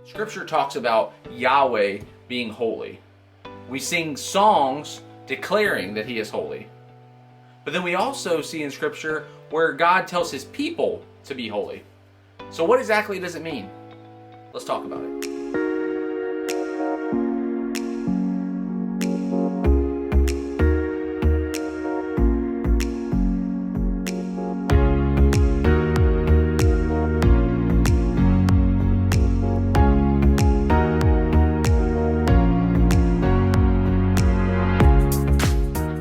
Scripture talks about Yahweh being holy. We sing songs declaring that He is holy. But then we also see in Scripture where God tells His people to be holy. So what exactly does it mean? Let's talk about it.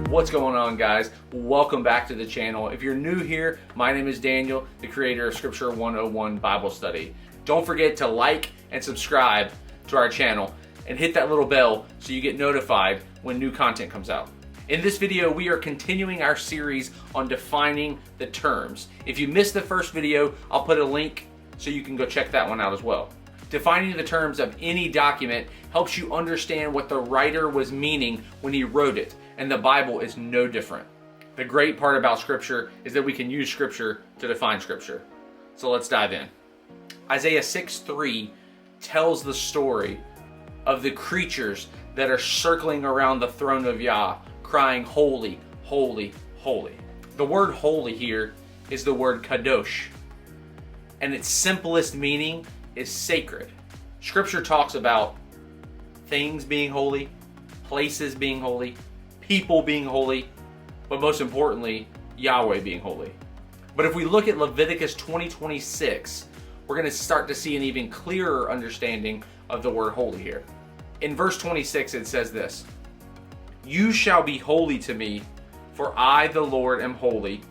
What's going on, guys? Welcome back to the channel. If you're new here, my name is Daniel, the creator of Scripture 101 Bible Study. Don't forget to like and subscribe to our channel and hit that little bell so you get notified when new content comes out. In this video, we are continuing our series on defining the terms. If you missed the first video, I'll put a link so you can go check that one out as well. Defining the terms of any document helps you understand what the writer was meaning when he wrote it, and the Bible is no different. The great part about Scripture is that we can use Scripture to define Scripture. So let's dive in. Isaiah 6:3 tells the story of the creatures that are circling around the throne of Yah, crying, "Holy, holy, holy." The word holy here is the word kadosh, and its simplest meaning is sacred. Scripture talks about things being holy, places being holy, people being holy, but most importantly, Yahweh being holy. But if we look at Leviticus 20:26, we're going to start to see an even clearer understanding of the word holy here. In verse 26, it says this: "You shall be holy to me, for I, the Lord, am holy,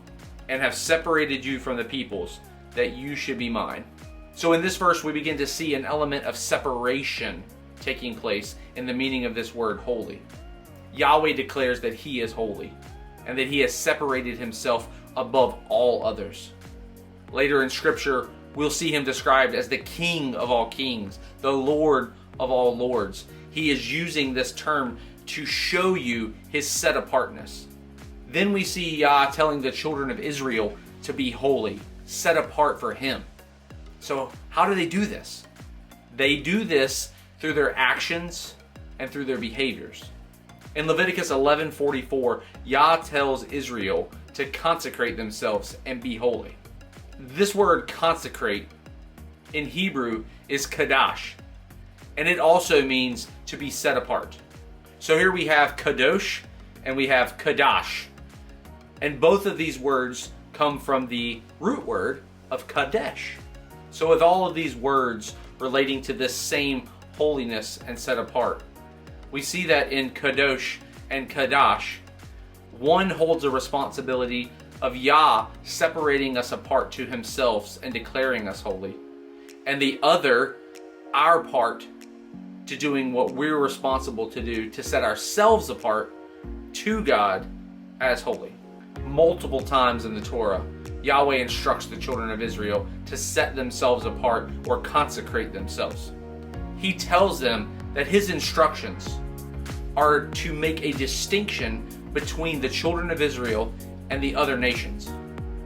and have separated you from the peoples, that you should be mine." So in this verse, we begin to see an element of separation taking place in the meaning of this word holy. Yahweh declares that He is holy and that He has separated Himself above all others. Later in Scripture, we'll see Him described as the King of all kings, the Lord of all lords. He is using this term to show you His set-apartness. Then we see Yah telling the children of Israel to be holy, set apart for Him. So how do they do this? They do this through their actions and through their behaviors. In Leviticus 11:44, Yah tells Israel to consecrate themselves and be holy. This word consecrate in Hebrew is kadash, and it also means to be set apart. So here we have kadosh and we have kadash, and both of these words come from the root word of kadesh. So with all of these words relating to this same holiness and set apart, we see that in kadosh and kadash, one holds a responsibility of Yah separating us apart to Himself and declaring us holy, and the other, our part, to doing what we're responsible to do to set ourselves apart to God as holy. Multiple times in the Torah, Yahweh instructs the children of Israel to set themselves apart or consecrate themselves. He tells them that His instructions are to make a distinction between the children of Israel and the other nations.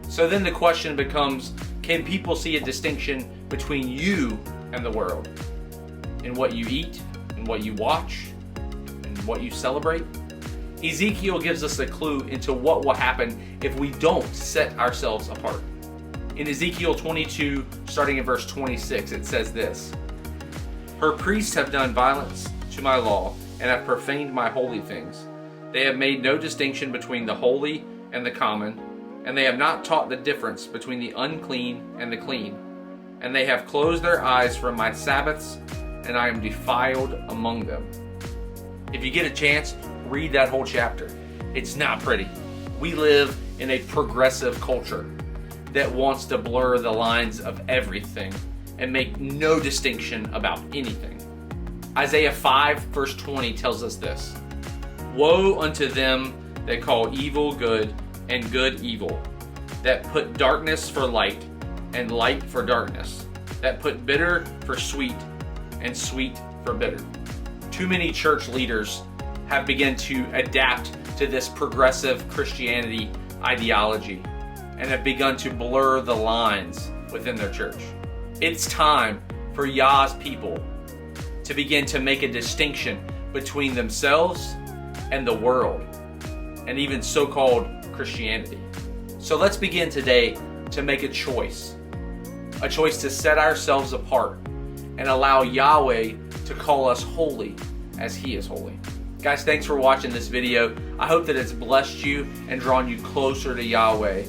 So then the question becomes, can people see a distinction between you and the world? In what you eat, in what you watch, in what you celebrate? Ezekiel gives us a clue into what will happen if we don't set ourselves apart. In Ezekiel 22, starting in verse 26, it says this: "Her priests have done violence to my law and have profaned my holy things. They have made no distinction between the holy and the common, and they have not taught the difference between the unclean and the clean. And they have closed their eyes from my Sabbaths, and I am defiled among them." If you get a chance, read that whole chapter. It's not pretty. We live in a progressive culture that wants to blur the lines of everything and make no distinction about anything. Isaiah 5 verse 20 tells us this: "Woe unto them that call evil good and good evil, that put darkness for light and light for darkness, that put bitter for sweet and sweet for bitter." Too many church leaders have begun to adapt to this progressive Christianity ideology and have begun to blur the lines within their church. It's time for Yah's people to begin to make a distinction between themselves and the world, and even so-called Christianity. So let's begin today to make a choice to set ourselves apart and allow Yahweh to call us holy as He is holy. Guys, thanks for watching this video. I hope that it's blessed you and drawn you closer to Yahweh.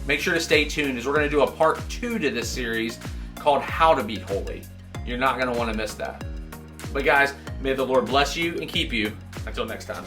Make sure to stay tuned, as we're going to do a part 2 to this series called How to Be Holy. You're not going to want to miss that. But guys, may the Lord bless you and keep you. Until next time.